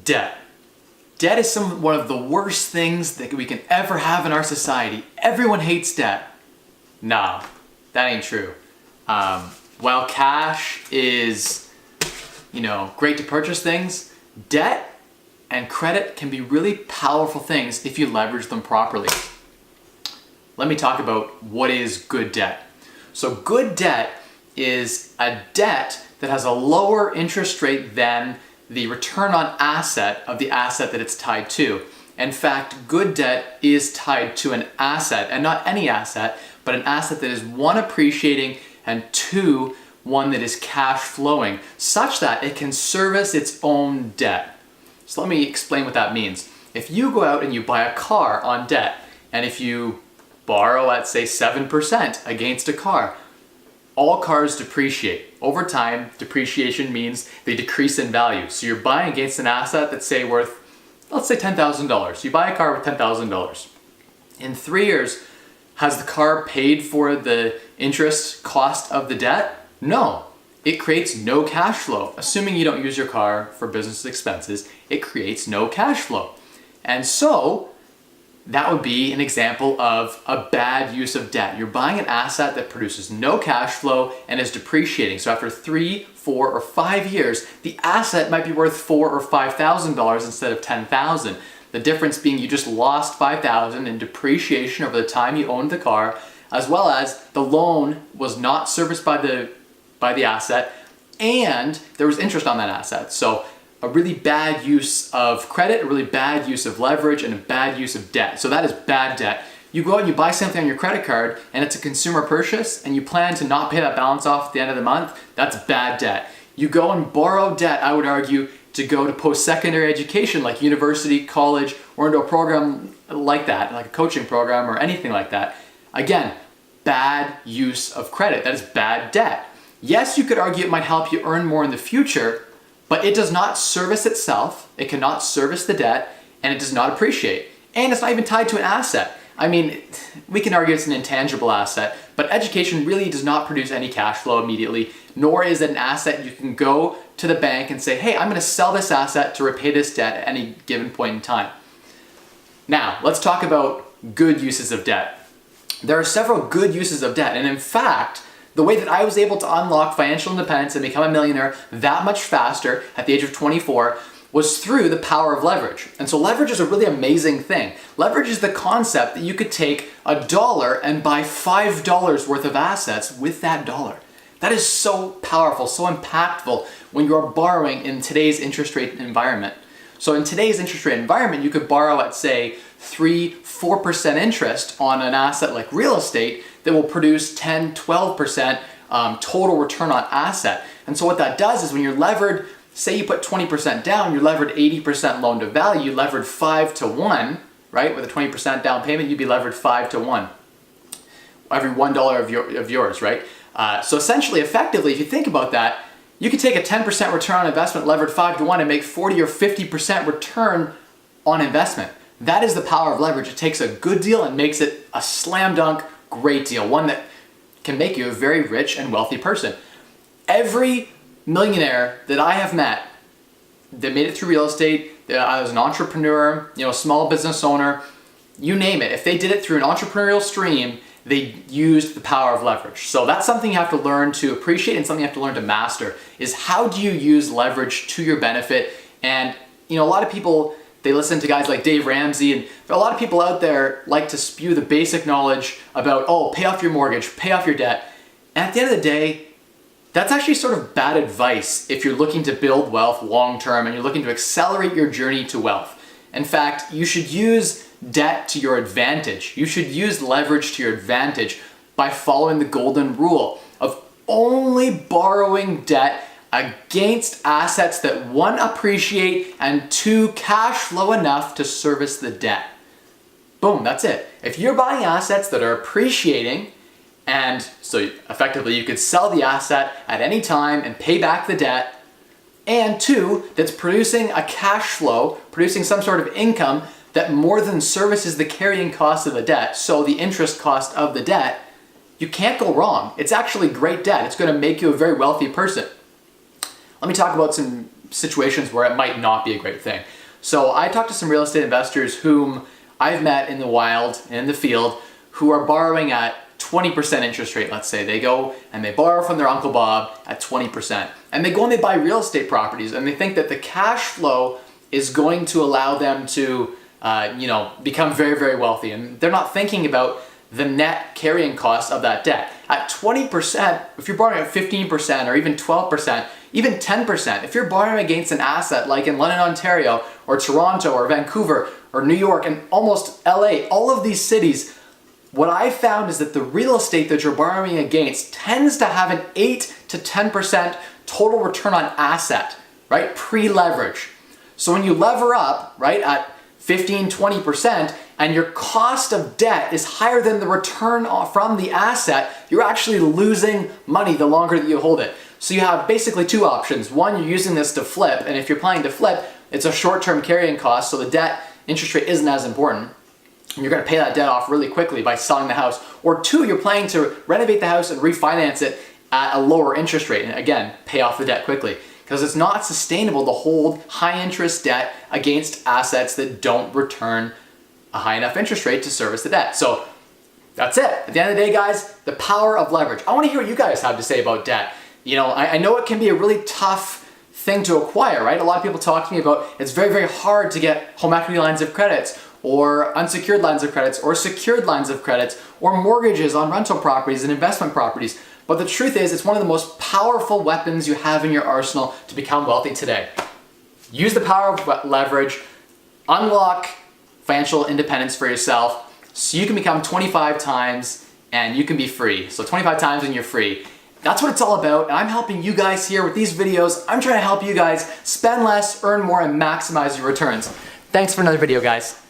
Debt. Debt is one of the worst things that we can ever have in our society. Everyone hates debt. Nah, that ain't true. While cash is, great to purchase things, debt and credit can be really powerful things if you leverage them properly. Let me talk about what is good debt. So good debt is a debt that has a lower interest rate than the return on asset of the asset that it's tied to. In fact, good debt is tied to an asset, and not any asset, but an asset that is one, appreciating, and two, one that is cash flowing, such that it can service its own debt. So let me explain what that means. If you go out and you buy a car on debt, and if you borrow at say 7% against a car, all cars depreciate. Over time, depreciation means they decrease in value. So you're buying against an asset that's say worth, let's say $10,000. You buy a car with $10,000. In 3 years, has the car paid for the interest cost of the debt? No. It creates no cash flow. Assuming you don't use your car for business expenses, it creates no cash flow. And so, that would be an example of a bad use of debt. You're buying an asset that produces no cash flow and is depreciating. So after 3, 4, or 5 years, the asset might be worth $4,000 or $5,000 instead of $10,000. The difference being you just lost $5,000 in depreciation over the time you owned the car, as well as the loan was not serviced by the asset, and there was interest on that asset. So a really bad use of credit, a really bad use of leverage, and a bad use of debt. So that is bad debt. You go out and you buy something on your credit card and it's a consumer purchase and you plan to not pay that balance off at the end of the month, that's bad debt. You go and borrow debt, I would argue, to go to post-secondary education like university, college, or into a program like that, like a coaching program or anything like that. Again, bad use of credit. That is bad debt. Yes, you could argue it might help you earn more in the future, but it does not service itself, it cannot service the debt, and it does not appreciate. And it's not even tied to an asset. I mean, we can argue it's an intangible asset, but education really does not produce any cash flow immediately, nor is it an asset you can go to the bank and say, hey, I'm gonna sell this asset to repay this debt at any given point in time. Now, let's talk about good uses of debt. There are several good uses of debt, and in fact, the way that I was able to unlock financial independence and become a millionaire that much faster at the age of 24 was through the power of leverage. And so leverage is a really amazing thing. Leverage is the concept that you could take $1 and buy $5 worth of assets with that dollar. That is so powerful, so impactful when you're borrowing in today's interest rate environment. So in today's interest rate environment, you could borrow at say 3-4% interest on an asset like real estate that will produce 10-12% total return on asset. And so what that does is when you're levered, say you put 20% down, you're levered 80% loan to value, you levered 5 to 1, right? With a 20% down payment, you'd be levered 5 to 1. Every $1 of yours, right? So essentially, effectively, if you think about that, you could take a 10% return on investment levered 5 to 1 and make 40 or 50% return on investment. That is the power of leverage. It takes a good deal and makes it a slam dunk great deal, one that can make you a very rich and wealthy person. Every millionaire that I have met that made it through real estate, I was an entrepreneur, a small business owner, you name it. If they did it through an entrepreneurial stream, they used the power of leverage. So that's something you have to learn to appreciate and something you have to learn to master, is how do you use leverage to your benefit? And a lot of people, they listen to guys like Dave Ramsey, and a lot of people out there like to spew the basic knowledge about, pay off your mortgage, pay off your debt. And at the end of the day, that's actually sort of bad advice if you're looking to build wealth long term and you're looking to accelerate your journey to wealth. In fact, you should use debt to your advantage. You should use leverage to your advantage by following the golden rule of only borrowing debt against assets that 1, appreciate, and 2, cash flow enough to service the debt. Boom, that's it. If you're buying assets that are appreciating, and so effectively you could sell the asset at any time and pay back the debt, and 2, that's producing a cash flow, producing some sort of income that more than services the carrying cost of the debt, so the interest cost of the debt, you can't go wrong. It's actually great debt. It's going to make you a very wealthy person. Let me talk about some situations where it might not be a great thing. So I talked to some real estate investors whom I've met in the wild, in the field, who are borrowing at 20% interest rate, let's say. They go and they borrow from their Uncle Bob at 20%. And they go and they buy real estate properties and they think that the cash flow is going to allow them to become very, very wealthy. And they're not thinking about the net carrying cost of that debt. At 20%, if you're borrowing at 15% or even 12%, even 10%, if you're borrowing against an asset like in London, Ontario, or Toronto, or Vancouver, or New York, and almost LA, all of these cities, what I found is that the real estate that you're borrowing against tends to have an 8 to 10% total return on asset, right? Pre-leverage. So when you lever up, right, at 15, 20%, and your cost of debt is higher than the return from the asset, you're actually losing money the longer that you hold it. So you have basically two options. One, you're using this to flip, and if you're planning to flip, it's a short-term carrying cost, so the debt interest rate isn't as important. And you're gonna pay that debt off really quickly by selling the house. Or two, you're planning to renovate the house and refinance it at a lower interest rate, and again, pay off the debt quickly. Because it's not sustainable to hold high interest debt against assets that don't return a high enough interest rate to service the debt. So that's it. At the end of the day, guys, the power of leverage. I want to hear what you guys have to say about debt. You know, I know it can be a really tough thing to acquire, right? A lot of people talk to me about it's very, very hard to get home equity lines of credits or unsecured lines of credits or secured lines of credits or mortgages on rental properties and investment properties. But the truth is, it's one of the most powerful weapons you have in your arsenal to become wealthy today. Use the power of leverage, unlock financial independence for yourself so you can become 25 times and you can be free. So 25 times and you're free. That's what it's all about, and I'm helping you guys here with these videos. I'm trying to help you guys spend less, earn more, and maximize your returns. Thanks for another video, guys.